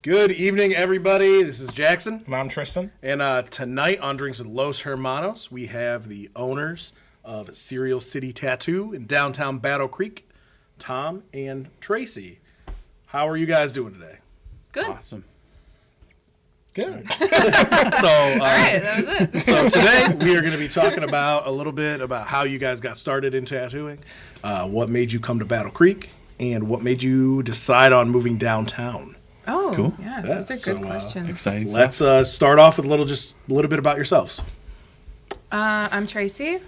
Good evening, everybody. This is Jackson. And I'm Tristan. And tonight on Drinks with Los Hermanos, we have the owners of Cereal City Tattoo in downtown Battle Creek, Tom and Tracy. How are you guys doing today? Good. Awesome. Good. So, All right, that was it. So today we are going to be talking about a little bit about how you guys got started in tattooing, what made you come to Battle Creek, and what made you decide on moving downtown. Oh, Cool. yeah, those are so, good questions. Exciting Let's stuff. start off with a little bit about yourselves. I'm Tracy.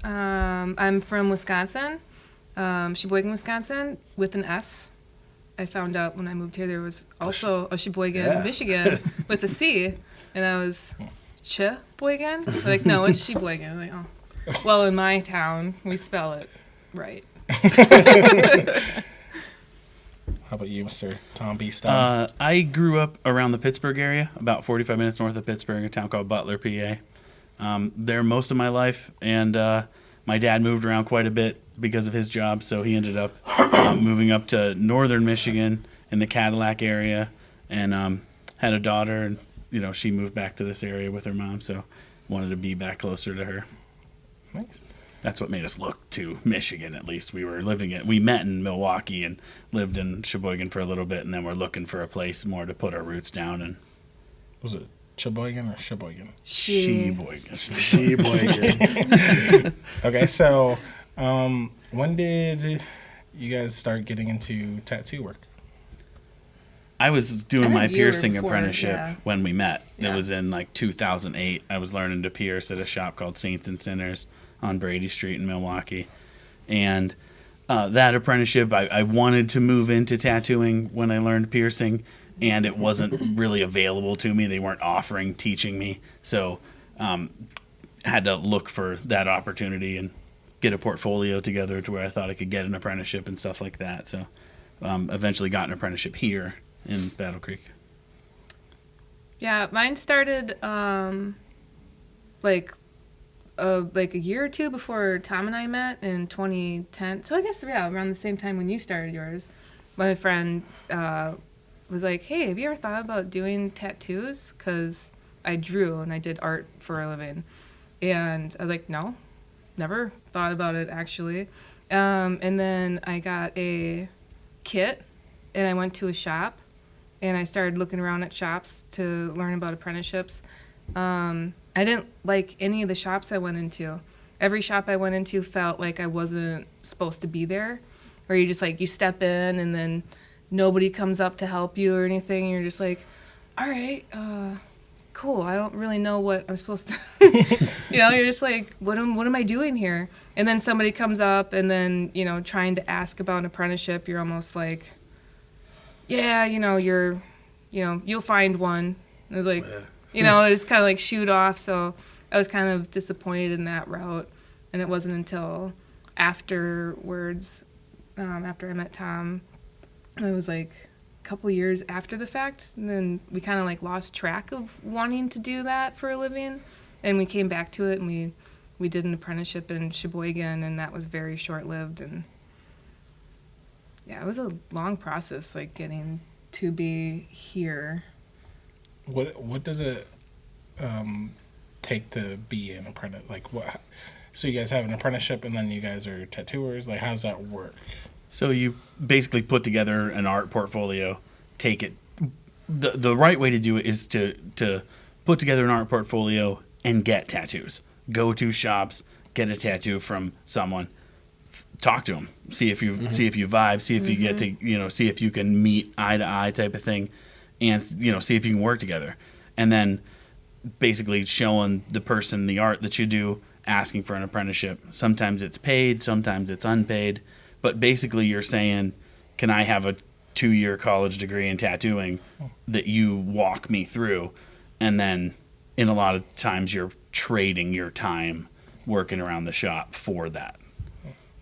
I'm from Wisconsin, Sheboygan, Wisconsin, with an S. I found out when I moved here there was also a Sheboygan, Yeah. Michigan, with a C, and I was Sheboygan. They're like, no, it's Sheboygan. I'm like, oh, well, in my town we spell it right. How about you, Mr. Tom B. Stone? I grew up around the Pittsburgh area, about 45 minutes north of Pittsburgh, a town called Butler, PA. There most of my life, and my dad moved around quite a bit because of his job, so he ended up moving up to northern Michigan in the Cadillac area, and had a daughter, and she moved back to this area with her mom, so wanted to be back closer to her. Nice. That's what made us look to Michigan, at least. We met in Milwaukee and lived in Sheboygan for a little bit, and then we're looking for a place more to put our roots down in. Was it Sheboygan or Sheboygan? Sheboygan. Sheboygan. Okay, so when did you guys start getting into tattoo work? I was doing I my think you were piercing before, apprenticeship yeah. when we met. Yeah. It was in 2008. I was learning to pierce at a shop called Saints and Sinners on Brady Street in Milwaukee. And that apprenticeship, I wanted to move into tattooing when I learned piercing, and it wasn't really available to me. They weren't offering teaching me. So had to look for that opportunity and get a portfolio together to where I thought I could get an apprenticeship and stuff like that. So eventually got an apprenticeship here in Battle Creek. Yeah, mine started like a year or two before Tom and I met in 2010. So I guess around the same time when you started yours. My friend was like, "Hey, have you ever thought about doing tattoos?" Because I drew and I did art for a living, and I was like, "No, never thought about it actually." And then I got a kit, and I went to a shop. And I started looking around at shops to learn about apprenticeships. I didn't like any of the shops I went into. Every shop I went into felt like I wasn't supposed to be there. Or you just you step in and then nobody comes up to help you or anything. And you're just like, all right, cool. I don't really know what I'm supposed to. You're just like, what am I doing here? And then somebody comes up and then, trying to ask about an apprenticeship, you're almost like, yeah, you'll find one. It was like, it just kind of shoot off. So I was kind of disappointed in that route. And it wasn't until afterwards, after I met Tom, it was a couple years after the fact. And then we kind of lost track of wanting to do that for a living. And we came back to it and we did an apprenticeship in Sheboygan, and that was very short-lived. And yeah, it was a long process, getting to be here. What does it take to be an apprentice? What? So you guys have an apprenticeship, and then you guys are tattooers. How does that work? So you basically put together an art portfolio, take it. The right way to do it is to put together an art portfolio and get tattoos. Go to shops, get a tattoo from someone, talk to them, see if you vibe, see if you get to see if you can meet eye to eye type of thing, and see if you can work together, and then basically showing the person the art that you do, asking for an apprenticeship. Sometimes it's paid, sometimes it's unpaid, but basically you're saying, can I have a 2-year college degree in tattooing that you walk me through, and then in a lot of times you're trading your time working around the shop for that.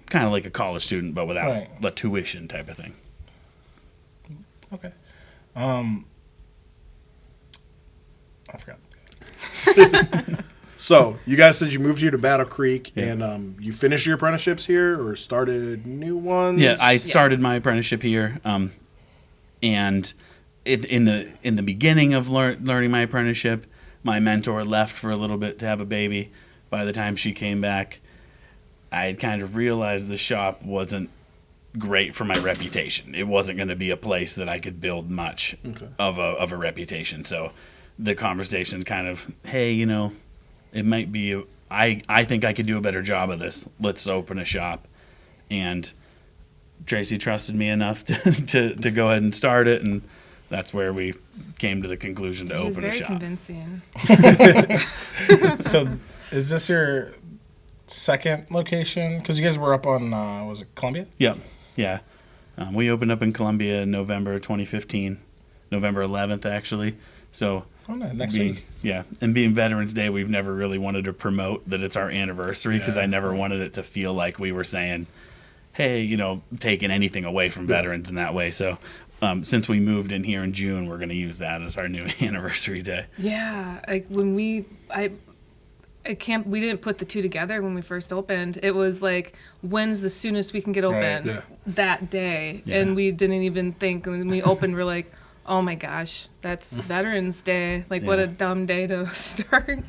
Kind of like a college student, but without the tuition type of thing. Okay. I forgot. So, you guys said you moved here to Battle Creek, and you finished your apprenticeships here or started new ones? Yeah, I started my apprenticeship here, and in the beginning of learning my apprenticeship, my mentor left for a little bit to have a baby. By the time she came back, I had kind of realized the shop wasn't great for my reputation. It wasn't going to be a place that I could build much of a reputation. So the conversation kind of, hey, it might be, I think I could do a better job of this. Let's open a shop. And Tracy trusted me enough to go ahead and start it, and that's where we came to the conclusion to open a shop. Convincing. So is this your second location? Because you guys were up on, was it Columbia? Yep. Yeah. We opened up in Columbia in November 2015, November 11th, actually. So next week. Yeah. And being Veterans Day, we've never really wanted to promote that it's our anniversary because I never wanted it to feel like we were saying, hey, taking anything away from veterans in that way. So since we moved in here in June, we're going to use that as our new anniversary day. Yeah. Like when we didn't put the two together when we first opened. It was like, when's the soonest we can get open that day? Yeah. And we didn't even think. When we opened, we're like, oh my gosh, that's Veterans Day. Like, what a dumb day to start.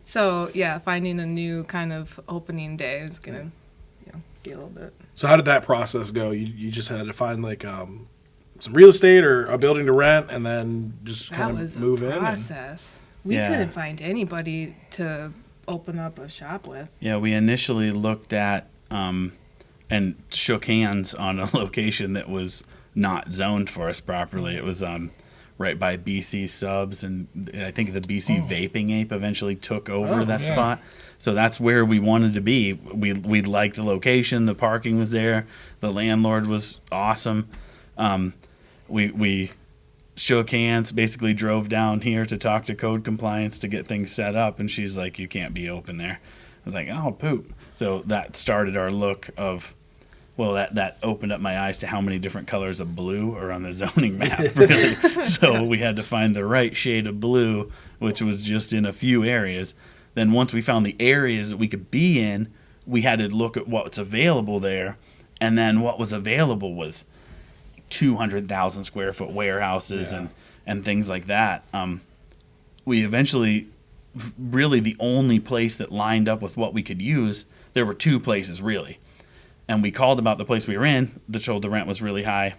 So yeah, finding a new kind of opening day is going to be a little bit. So how did that process go? You just had to find some real estate or a building to rent, and then just kind of move in. That was a process. We couldn't find anybody to open up a shop with. Yeah, we initially looked at and shook hands on a location that was not zoned for us properly. It was right by BC Subs, and I think the BC Vaping Ape eventually took over that spot. So that's where we wanted to be. We liked the location. The parking was there. The landlord was awesome. We shook hands, basically drove down here to talk to code compliance to get things set up, and she's like, you can't be open there. I was like, oh, poop. So that started our look of, well, that opened up my eyes to how many different colors of blue are on the zoning map, really. So we had to find the right shade of blue, which was just in a few areas. Then once we found the areas that we could be in, we had to look at what's available there, and then what was available was 200,000 square foot warehouses and things like that. We eventually, really the only place that lined up with what we could use, there were two places really. And we called about the place we were in, that showed the rent was really high.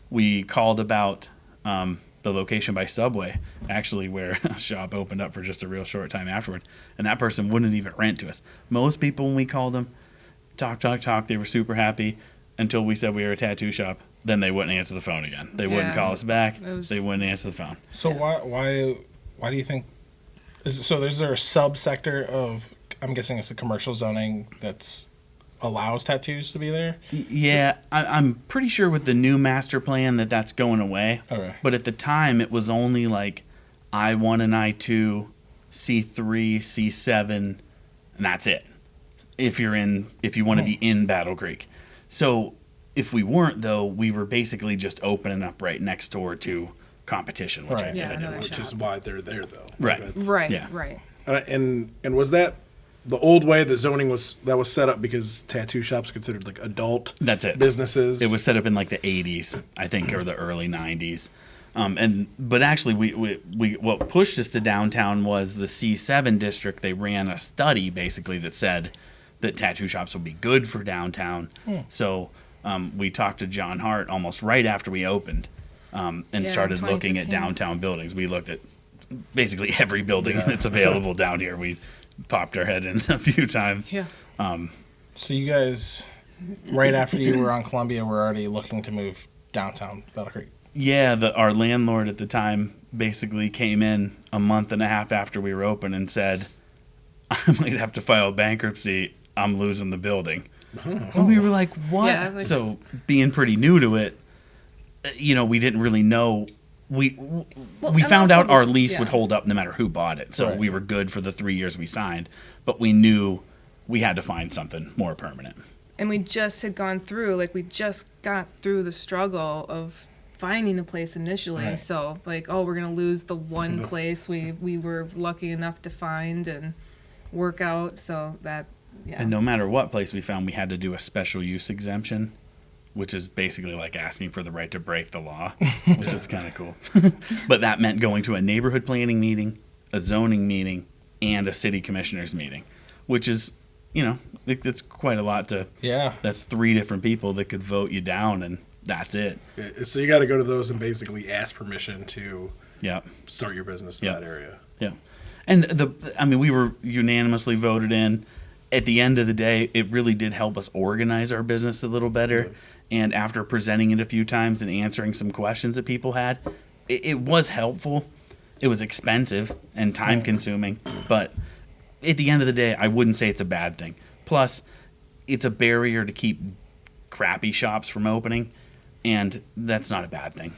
We called about the location by Subway, actually, where a shop opened up for just a real short time afterward. And that person wouldn't even rent to us. Most people, when we called them, talk, they were super happy until we said we were a tattoo shop. Then they wouldn't answer the phone again. They wouldn't call us back. They wouldn't answer the phone. So why do you think? Is there a subsector of? I'm guessing it's the commercial zoning that's allows tattoos to be there. Yeah, I'm pretty sure with the new master plan that's going away. Okay. But at the time, it was only like I-1 and I-2, C3, C7, and that's it. If you want to be in Battle Creek. So if we weren't, though, we were basically just opening up right next door to competition, which which is why they're there, though. Right. Right. And was that the old way the zoning was set up because tattoo shops are considered like adult That's it. businesses? It was set up in like the 80s, I think, or the early 90s. But actually, we what pushed us to downtown was the C7 district. They ran a study basically that said that tattoo shops would be good for downtown. So we talked to John Hart almost right after we opened and started looking at downtown buildings. We looked at basically every building that's available down here. We popped our head in a few times. Yeah. So you guys, right after you were on Columbia, were already looking to move downtown Battle Creek. Yeah, our landlord at the time basically came in a month and a half after we were open and said, I might have to file bankruptcy. I'm losing the building. And we were like, what? Yeah, so being pretty new to it, we didn't really know. We found out our lease would hold up no matter who bought it. So we were good for the 3 years we signed. But we knew we had to find something more permanent. And we just had gone through, we just got through the struggle of finding a place initially. Right. So, we're going to lose the one place we were lucky enough to find and work out. So that, And no matter what place we found, we had to do a special use exemption which is basically like asking for the right to break the law, which is kind of cool. But that meant going to a neighborhood planning meeting, a zoning meeting, and a city commissioners meeting, which is, it's quite a lot to. Yeah. That's 3 different people that could vote you down, and that's it. Yeah, so you got to go to those and basically ask permission to Yeah. start your business in that area. Yeah. And we were unanimously voted in. At the end of the day, it really did help us organize our business a little better. Good. And after presenting it a few times and answering some questions that people had, it was helpful. It was expensive and time consuming, but at the end of the day, I wouldn't say it's a bad thing. Plus, it's a barrier to keep crappy shops from opening, and that's not a bad thing.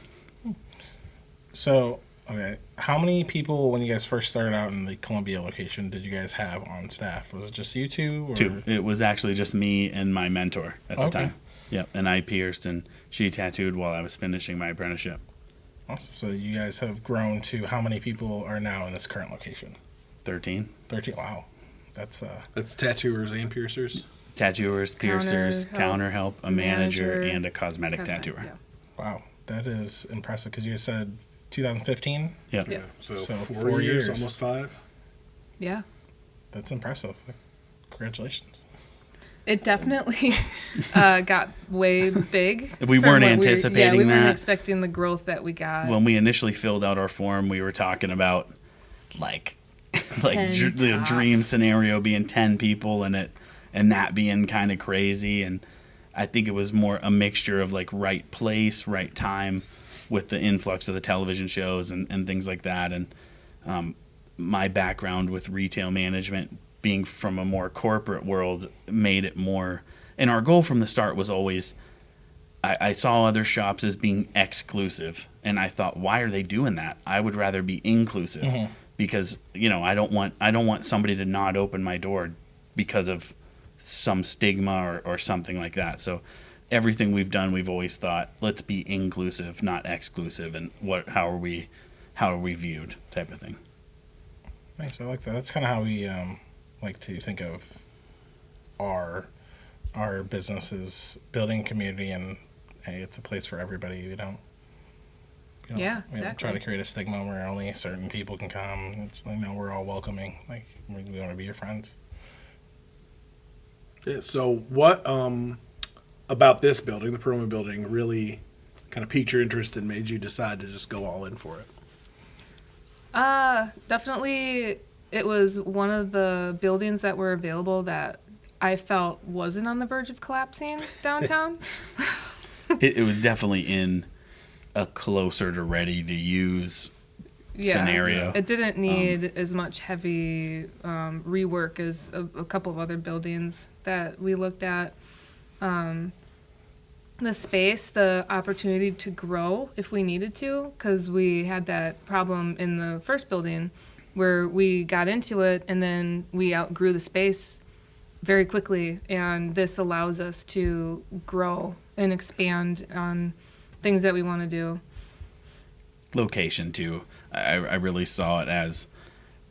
So, okay, how many people, when you guys first started out in the Columbia location, did you guys have on staff? Was it just you two? Or? 2. It was actually just me and my mentor at the Okay. time. Yep, and I pierced and she tattooed while I was finishing my apprenticeship. Awesome. So you guys have grown to how many people are now in this current location? 13. 13. Wow. That's That's tattooers and piercers. Tattooers, piercers, counter help, a manager, manager, and a cosmetic tattooer. Yeah. wow. That is impressive because you guys said 2015. Yep. Yeah. So, So 4 years, 4 years. almost 5. Yeah. That's impressive. Congratulations. It definitely got way big. We from weren't what anticipating we weren't that. expecting the growth that we got. When we initially filled out our form, we were talking about like 10 the tops. dream scenario being 10 people and that being kind of crazy. And I think it was more a mixture of like right place, right time with the influx of the television shows and things like that. And my background with retail management, being from a more corporate world, made it more. And our goal from the start was always, I saw other shops as being exclusive, and I thought, why are they doing that? I would rather be inclusive, because I don't want somebody to not open my door because of some stigma or something like that. So everything we've done, we've always thought, let's be inclusive, not exclusive, and how are we viewed, type of thing. Thanks. I like that. That's kind of how we like to think of our businesses, building community, and hey, it's a place for everybody. We don't Yeah, we don't try exactly. to create a stigma where only certain people can come. It's like, no, we're all welcoming. Like, we want to be your friends. Yeah, so what about this building, the Peroma building, really kind of piqued your interest and made you decide to just go all in for it? Definitely, it was one of the buildings that were available that I felt wasn't on the verge of collapsing downtown. It was definitely in a closer to ready to use scenario. It didn't need as much heavy rework as a couple of other buildings that we looked at. The space, the opportunity to grow if we needed to, because we had that problem in the first building where we got into it and then we outgrew the space very quickly, and this allows us to grow and expand on things that we want to do. Location too. I really saw it as,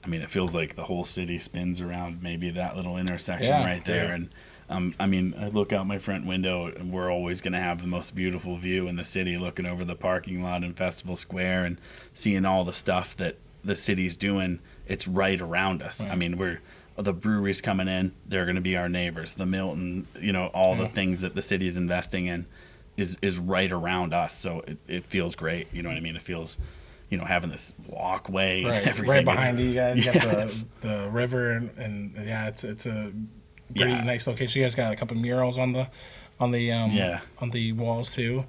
it feels like the whole city spins around maybe that little intersection right there. Yeah. And I look out my front window and we're always going to have the most beautiful view in the city, looking over the parking lot in Festival Square and seeing all the stuff that the city's doing. It's right around us. Right. The breweries coming in, they're going to be our neighbors. The Milton, all the things that the city is investing in is right around us. So it feels great. You know what I mean? It feels, having this walkway and everything. Right behind you guys, you got it's- the river, and it's a pretty nice location. You guys got a couple murals on the walls too.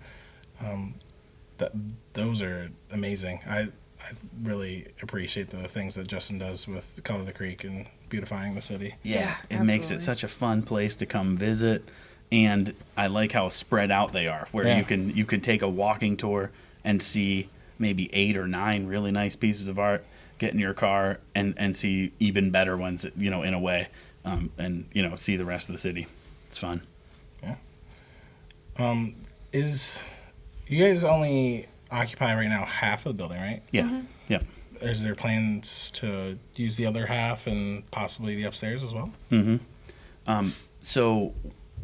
Those are amazing. I really appreciate the things that Justin does with Color the Creek and beautifying the city. Yeah, Yeah, it makes it absolutely. such a fun place to come visit, and I like how spread out they are. Where you can take a walking tour and see maybe 8 or 9 really nice pieces of art, get in your car and see even better ones, in a way, and see the rest of the city. It's fun. Is you guys only occupy right now half of the building, right? Yeah, yeah. Is there plans to use the other half and possibly the upstairs as well? So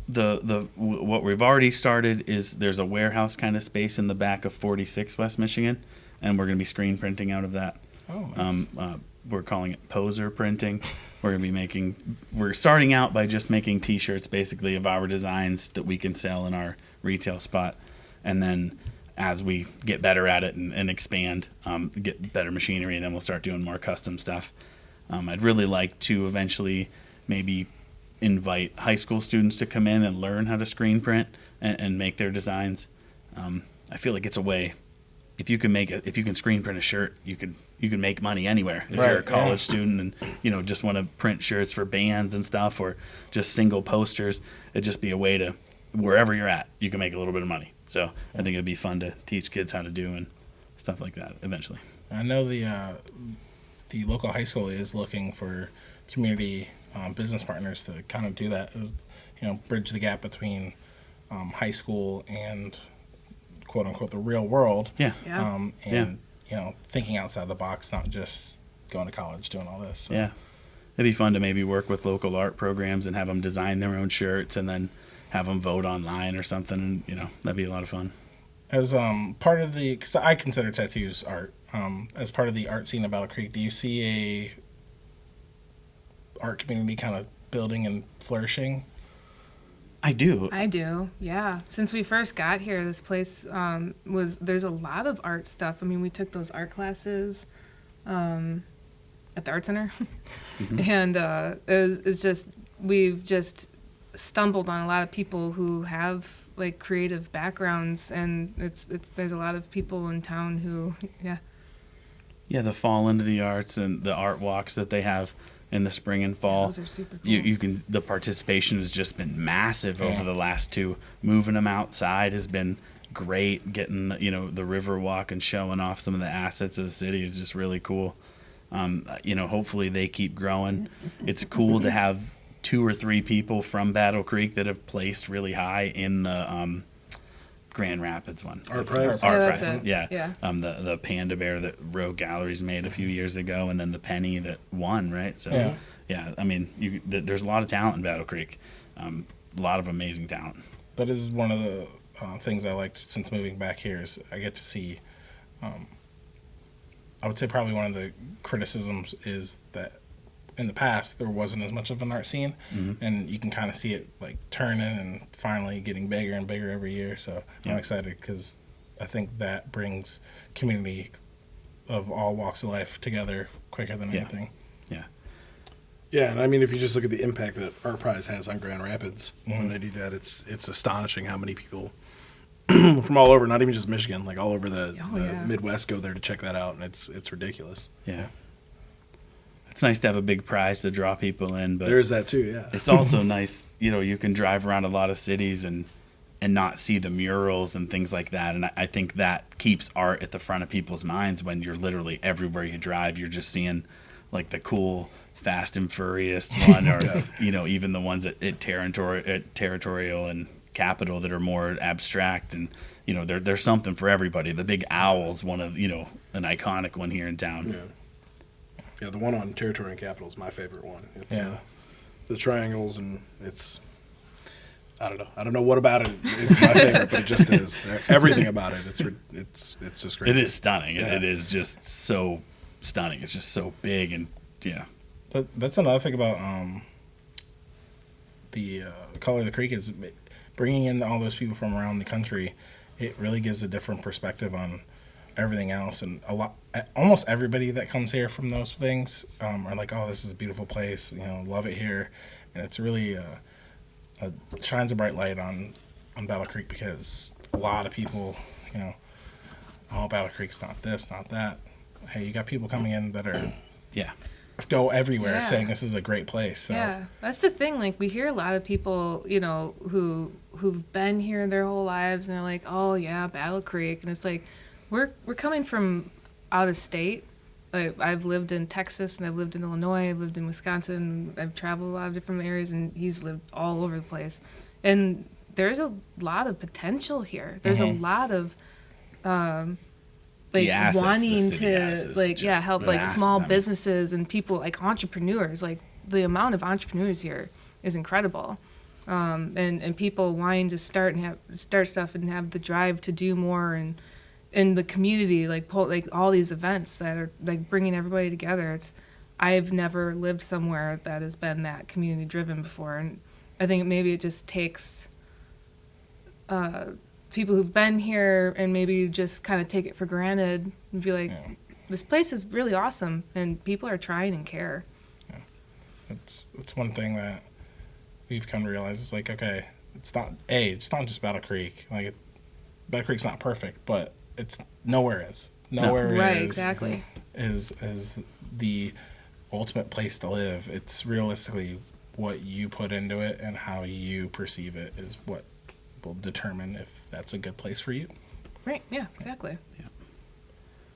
what we've already started is there's a warehouse kind of space in the back of 46 West Michigan, and we're going to be screen printing out of that. Oh, nice. We're calling it poser printing. We're starting out by just making T-shirts basically of our designs that we can sell in our retail spot, and then as we get better at it and expand, get better machinery, then we'll start doing more custom stuff. I'd really like to eventually maybe invite high school students to come in and learn how to screen print and make their designs. I feel like it's a way. If you can screen print a shirt, you can make money anywhere. If you're a college student and just want to print shirts for bands and stuff, or just single posters, it'd just be a way to, wherever you're at, you can make a little bit of money. So I think it'd be fun to teach kids how to do and stuff like that eventually. I know the local high school is looking for community business partners to kind of do that, bridge the gap between high school and quote unquote the real world. Yeah. And thinking outside the box, not just going to college doing all this. So. Yeah, it'd be fun to maybe work with local art programs and have them design their own shirts and then have them vote online or something. And that'd be a lot of fun. As part of because I consider tattoos art. As part of the art scene of Battle Creek, do you see a art community kind of building and flourishing? I do. Yeah. Since we first got here, this place there's a lot of art stuff. I mean, we took those art classes at the art center, and we've just stumbled on a lot of people who have like creative backgrounds, and there's a lot of people in town who the fall into the arts and the art walks that they have in the spring and fall. Those are super cool. The participation has just been massive over the last two. Moving them outside has been great. Getting the river walk and showing off some of the assets of the city is just really cool. Hopefully they keep growing. It's cool to have 2 or 3 people from Battle Creek that have placed really high in the Grand Rapids one. Art Prize? Yeah, Art that's Prize, it. yeah. Yeah. The Panda Bear that Rogue Galleries made a few years ago, and then the Penny that won, right? So, I mean, there's a lot of talent in Battle Creek. A lot of amazing talent. That is one of the things I liked since moving back here is I get to see, I would say probably one of the criticisms is that in the past there wasn't as much of an art scene, and you can kind of see it like turning and finally getting bigger and bigger every year. So I'm excited because I think that brings community of all walks of life together quicker than anything. Yeah, and I mean, if you just look at the impact that Art Prize has on Grand Rapids when they do that, it's astonishing how many people from all over, not even just Michigan, like all over the Midwest go there to check that out, and it's ridiculous. Yeah. It's nice to have a big prize to draw people in, but there's that too. Yeah, it's also nice, you can drive around a lot of cities and not see the murals and things like that. And I think that keeps art at the front of people's minds when you're literally everywhere you drive. You're just seeing like the cool Fast and Furious one, or even the ones at Territorial and Capitol that are more abstract. And there's something for everybody. The big owl's one of an iconic one here in town. Yeah, the one on Territory and Capitol is my favorite one. It's the triangles, and it's I don't know what about it is my favorite, but it just is. Everything about it, it's just great. It is stunning. It is just so stunning. It's just so big, and that's another thing about the Color of the Creek is bringing in all those people from around the country. It really gives a different perspective on everything else, and almost everybody that comes here from those things are like, oh, this is a beautiful place, love it here. And it's really shines a bright light on Battle Creek, because a lot of people, oh, Battle Creek's not this, not that. Hey, you got people coming in that are go everywhere saying this is a great place. So. Yeah, that's the thing. Like, we hear a lot of people, who've been here their whole lives, and they're like, oh yeah, Battle Creek, and it's like, we're coming from out of state. Like, I've lived in Texas, and I've lived in Illinois, I've lived in Wisconsin, I've traveled a lot of different areas, and he's lived all over the place. And there's a lot of potential here. There's a lot of wanting to help small businesses and people, like entrepreneurs. Like, the amount of entrepreneurs here is incredible. and people wanting to start stuff and have the drive to do more, and in the community, like all these events that are like bringing everybody together. I've never lived somewhere that has been that community driven before, and I think maybe it just takes people who've been here and maybe just kind of take it for granted and be like, this place is really awesome, and people are trying and care. Yeah. It's one thing that we've come to realize. It's like, okay, it's not just Battle Creek. Like, Battle Creek's not perfect, but it's nowhere is. Nowhere Right, is, exactly. is the ultimate place to live. It's realistically what you put into it and how you perceive it is what will determine if that's a good place for you. Right, yeah, exactly. Yeah.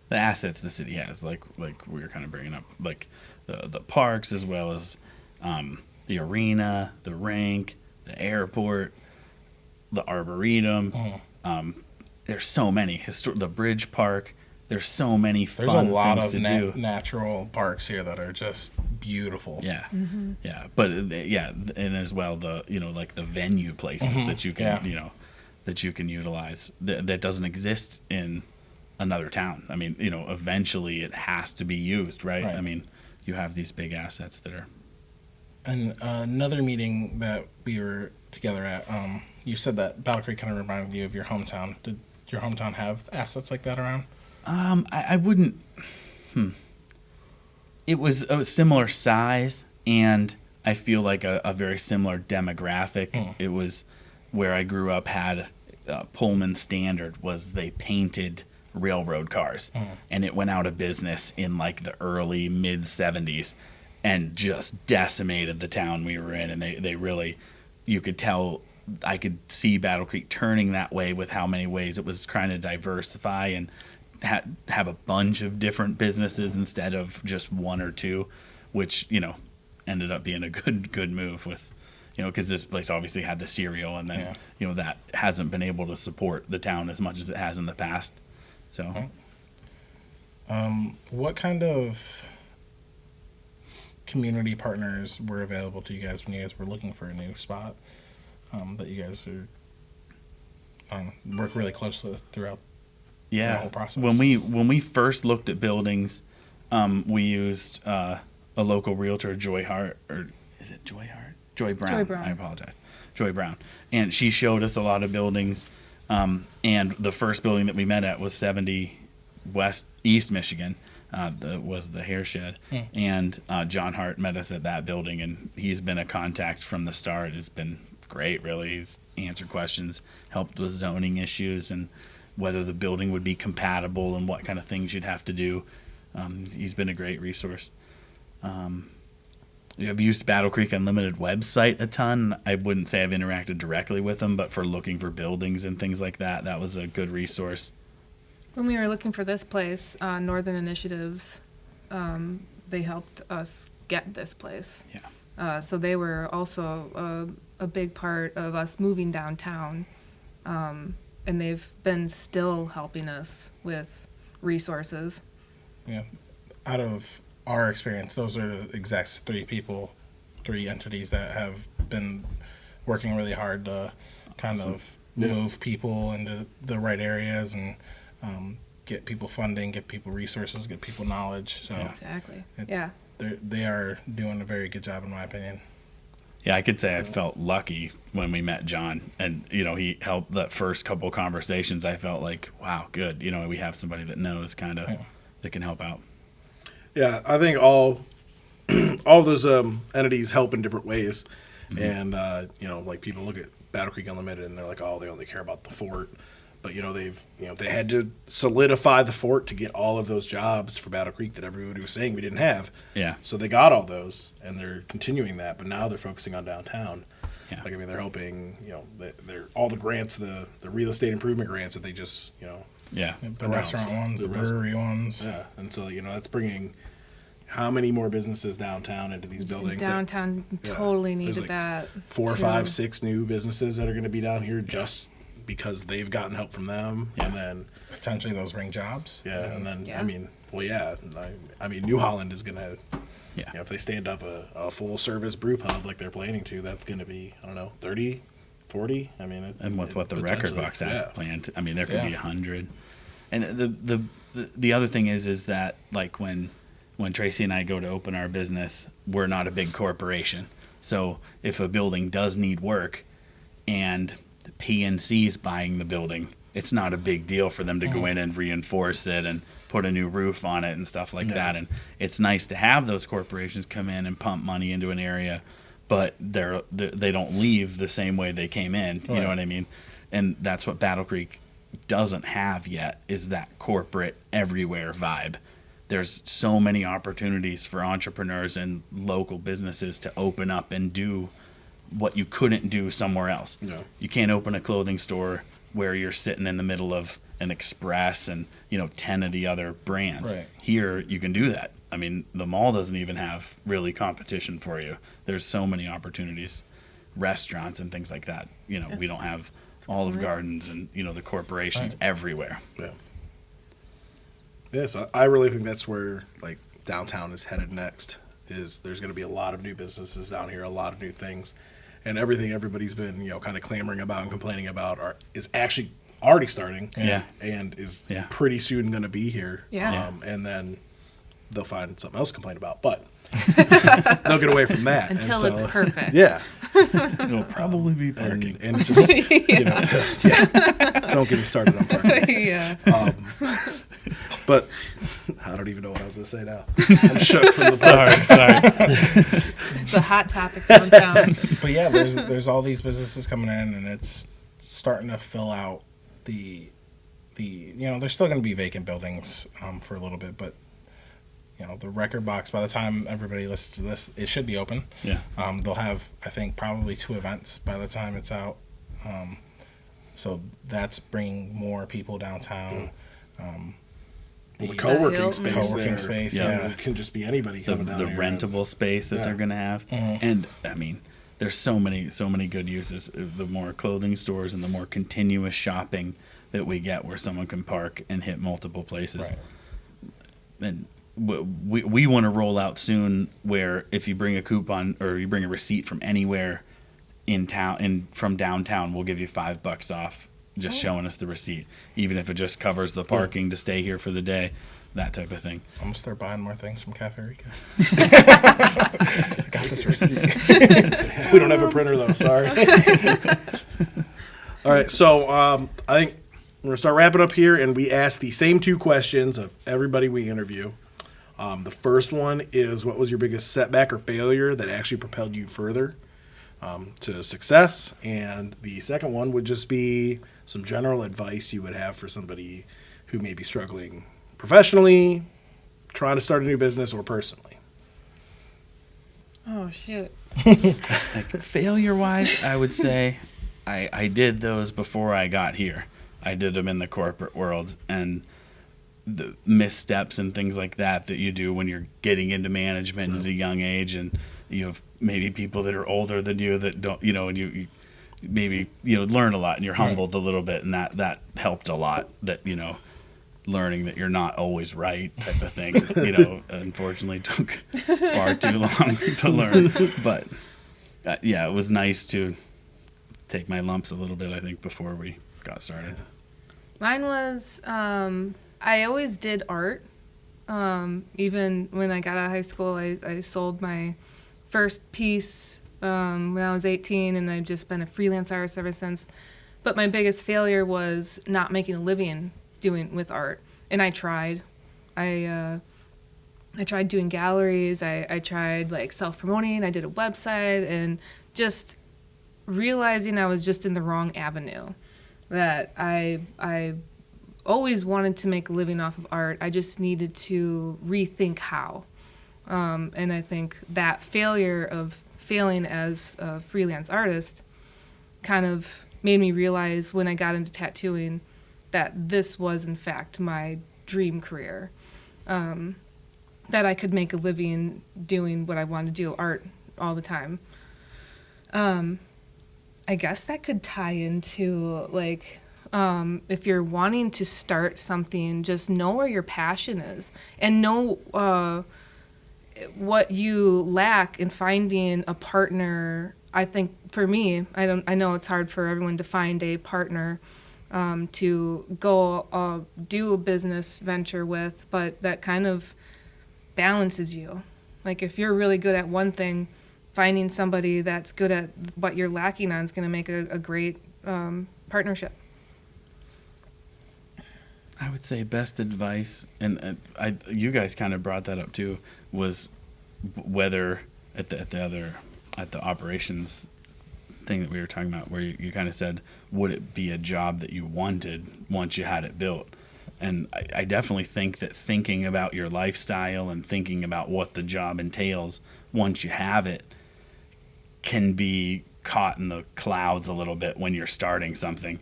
The assets the city has, like we were kind of bringing up, like the parks, as well as the arena, the rink, the airport, the arboretum. There's so many. The bridge park. There's so many fun There's a lot things of to do. natural parks here that are just beautiful. Yeah, yeah, but and as well like the venue places that you can that you can utilize that doesn't exist in another town. I mean, eventually it has to be used, right? I mean, you have these big assets that are. And another meeting that we were together at, you said that Battle Creek kind of reminded you of your hometown. Did your hometown have assets like that around? I wouldn't. It was a similar size, and I feel like a very similar demographic. It was where I grew up had Pullman Standard was they painted railroad cars, and it went out of business in like the early mid 70s, and just decimated the town we were in. And they really, you could tell. I could see Battle Creek turning that way with how many ways it was trying to diversify and have a bunch of different businesses instead of just one or two, which ended up being a good move with because this place obviously had the cereal, and then that hasn't been able to support the town as much as it has in the past. So what kind of community partners were available to you guys when you guys were looking for a new spot that you guys are work really closely throughout the whole process? When we first looked at buildings, we used a local realtor, Joy Hart, or is it Joy Hart? Joy Brown. Joy Brown. I apologize. Joy Brown. And she showed us a lot of buildings. And the first building that we met at was 70 East Michigan. Was the hair shed. And John Hart met us at that building, and he's been a contact from the start. It's been great, really. He's answered questions, helped with zoning issues, and whether the building would be compatible and what kind of things you'd have to do. He's been a great resource. I've used Battle Creek Unlimited website a ton. I wouldn't say I've interacted directly with them, but for looking for buildings and things like that, that was a good resource. When we were looking for this place, Northern Initiatives, they helped us get this place. Yeah. So they were also a big part of us moving downtown, and they've been still helping us with resources. Yeah. Out of our experience, those are the exact three entities that have been working really hard to kind of move people into the right areas and get people funding, get people resources, get people knowledge. So Exactly. they are doing a very good job, in my opinion. Yeah, I could say I felt lucky when we met John, and he helped that first couple of conversations. I felt like, wow, good. We have somebody that knows kind of that can help out. Yeah, I think all of those entities help in different ways, and like people look at Battle Creek Unlimited and they're like, oh, they only care about the fort. But they had to solidify the fort to get all of those jobs for Battle Creek that everybody was saying we didn't have. Yeah. So they got all those, and they're continuing that. But now they're focusing on downtown. Yeah. Like they're helping. They're all the grants, the real estate improvement grants that they just Yeah. The restaurant ones, the brewery ones. Yeah, and so that's bringing how many more businesses downtown into these buildings? Downtown totally There's needed like that. 4, too. 5, 6 new businesses that are going to be down here just because they've gotten help from them, and then potentially those bring jobs. and then Yeah. I mean New Holland is going to Yeah. You know, if they stand up a full service brew pub like they're planning to, that's going to be, I don't know, 30, 40. I mean, And with what the record potentially, box has yeah. planned, I mean, there could be Yeah. 100. And the other thing is that like when Tracy and I go to open our business, we're not a big corporation. So if a building does need work and the PNC's buying the building, it's not a big deal for them to go in and reinforce it and put a new roof on it and stuff like that. And it's nice to have those corporations come in and pump money into an area, but they don't leave the same way they came in. You know what I mean? And that's what Battle Creek doesn't have yet, is that corporate everywhere vibe. There's so many opportunities for entrepreneurs and local businesses to open up and do what you couldn't do somewhere else. No. You can't open a clothing store where you're sitting in the middle of an Express and 10 of the other brands. Right. Here you can do that. I mean, the mall doesn't even have really competition for you. There's so many opportunities, restaurants and things like that. We don't have Olive Gardens and the corporations everywhere. Yeah. Yeah, so I really think that's where like downtown is headed next. Is there's going to be a lot of new businesses down here, a lot of new things, and everything everybody's been kind of clamoring about and complaining about is actually already starting. Yeah. And is Yeah. pretty soon going to be here. Yeah. And then they'll find something else to complain about, but they'll get away from that Until and it's perfect. Yeah. It'll probably be parking. And it's just don't get me started on parking. Yeah. But I don't even know what I was going to say now. I'm shook from the Sorry. It's a hot topic downtown. But yeah, there's all these businesses coming in, and it's starting to fill out the there's still going to be vacant buildings for a little bit, but the record box, by the time everybody listens to this, it should be open. Yeah. They'll have, I think, probably 2 events by the time it's out. So that's bringing more people downtown. The co-working Hilton. space Co-working there. space, Yeah. yeah. It can just be anybody The coming down here. rentable space that they're going to have. And I mean, there's so many good uses. The more clothing stores and the more continuous shopping that we get where someone can park and hit multiple places. Right. And we want to roll out soon where if you bring a coupon or you bring a receipt from anywhere in town from downtown, we'll give you $5 off just showing us the receipt, even if it just covers the parking to stay here for the day, that type of thing. I'm gonna start buying more things from Cafe Rica. Got this receipt. We don't have a printer though. Sorry. All right, so I think we're gonna start wrapping up here, and we ask the same 2 questions of everybody we interview. The first one is, what was your biggest setback or failure that actually propelled you further to success? And the second one would just be some general advice you would have for somebody who may be struggling professionally, trying to start a new business, or personally. Oh, shoot. Like failure wise, I would say I did those before I got here. I did them in the corporate world, and the missteps and things like that you do when you're getting into management at a young age, and you have maybe people that are older than you that don't, and you maybe learn a lot, and you're humbled a little bit, and that helped a lot. That learning that you're not always right type of thing. Unfortunately took far too long to learn, but yeah, it was nice to take my lumps a little bit, I think, before we got started. Mine was, I always did art. Even when I got out of high school, I sold my first piece when I was 18, and I've just been a freelance artist ever since. But my biggest failure was not making a living doing with art. And I tried. I tried doing galleries. I tried like self-promoting. I did a website, and just realizing I was just in the wrong avenue. That I always wanted to make a living off of art. I just needed to rethink how. And I think that failure of failing as a freelance artist kind of made me realize when I got into tattooing that this was in fact my dream career. That I could make a living doing what I wanted to do, art, all the time. I guess that could tie into like, if you're wanting to start something, just know where your passion is, and know what you lack in finding a partner. I think for me, I know it's hard for everyone to find a partner to go do a business venture with, but that kind of balances you. Like if you're really good at one thing, finding somebody that's good at what you're lacking on is going to make a great partnership. I would say best advice, and you guys kind of brought that up too, was whether at the operations thing that we were talking about, where you kind of said, would it be a job that you wanted once you had it built? And I definitely think that thinking about your lifestyle and thinking about what the job entails once you have it can be caught in the clouds a little bit when you're starting something.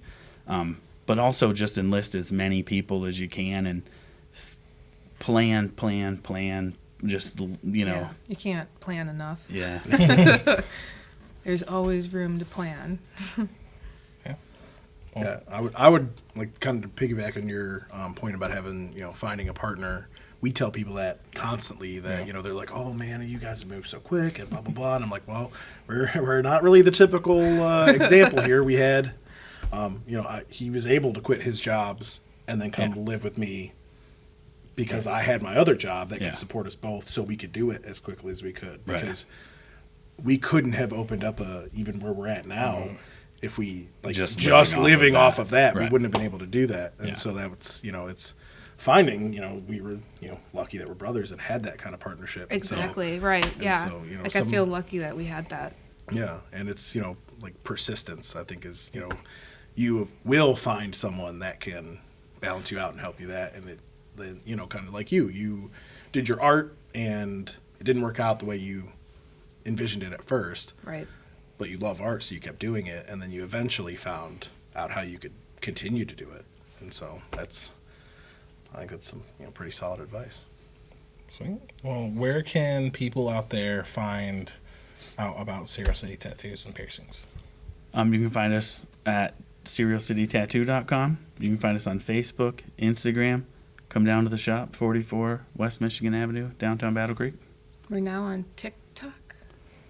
But also just enlist as many people as you can and plan. Just, Yeah, you can't plan enough. Yeah. There's always room to plan. Yeah, I would like kind of piggyback on your point about having, finding a partner. We tell people that constantly that, they're like, oh man, you guys have moved so quick and blah, blah, blah. And I'm like, well, we're not really the typical example here. We had, he was able to quit his jobs and then come to live with me because I had my other job that could support us both, so we could do it as quickly as we could. Because we couldn't have opened up even where we're at now if we just living off of that. We wouldn't have been able to do that. And so that was, it's finding, we were, lucky that we're brothers and had that kind of partnership. Exactly, right, yeah. So, I feel lucky that we had that. Yeah, and it's, like persistence, I think is, you will find someone that can balance you out and help you that. And then, kind of like you did your art and it didn't work out the way you envisioned it at first. Right. But you love art, so you kept doing it, and then you eventually found out how you could continue to do it. And so I think that's some pretty solid advice. Sweet. Well, where can people out there find out about Serial City tattoos and piercings? You can find us at serialcitytattoo.com. You can find us on Facebook, Instagram. Come down to the shop, 44 West Michigan Avenue, downtown Battle Creek. We're now on TikTok.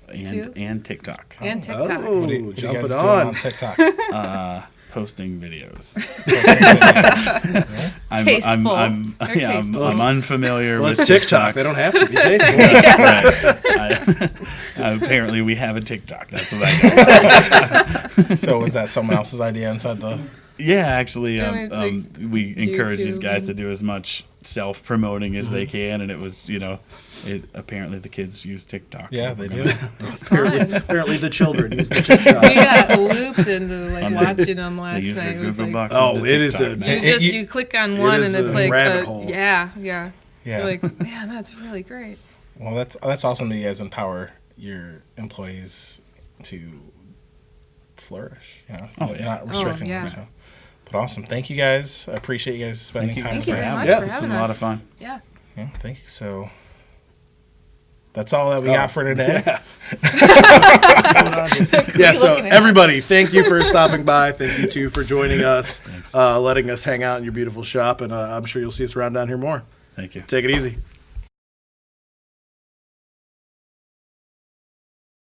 And TikTok. And TikTok. Oh, What do you jump guys it doing on. TikTok? Posting videos. Tasteful. I'm They're tasteful. unfamiliar Well, with it's TikTok. They don't have to be tasteful. Right. Apparently, we have a TikTok. That's what I know. So was that someone else's idea inside the... Yeah, actually, Yeah, we encourage these YouTube guys to and- do as much self-promoting as they can, and it was, apparently the kids use TikTok. Yeah, so they we're do. Fun. Apparently the children use the We TikTok. got looped into On the- watching them They last use their night. It was Google like, Boxes Oh, to it is TikTok a- now. you click on one is and it's a like rabbit hole. yeah. Yeah. You're like, man, that's really great. Well, that's awesome that you guys empower your employees to flourish. Oh, yeah. Not restricting yeah. them. So. But awesome. Thank you guys. I appreciate you guys spending Thank you time guys Thank you with very us. much Yeah, for this having This was us. a lot of fun. Yeah. Yeah, thank you. So that's all that we got for today. Yeah, so looking at? everybody, thank you for stopping by. Thank you, too, for joining us, letting us hang out in your beautiful shop, and I'm sure you'll see us around down here more. Thank you. Take it easy.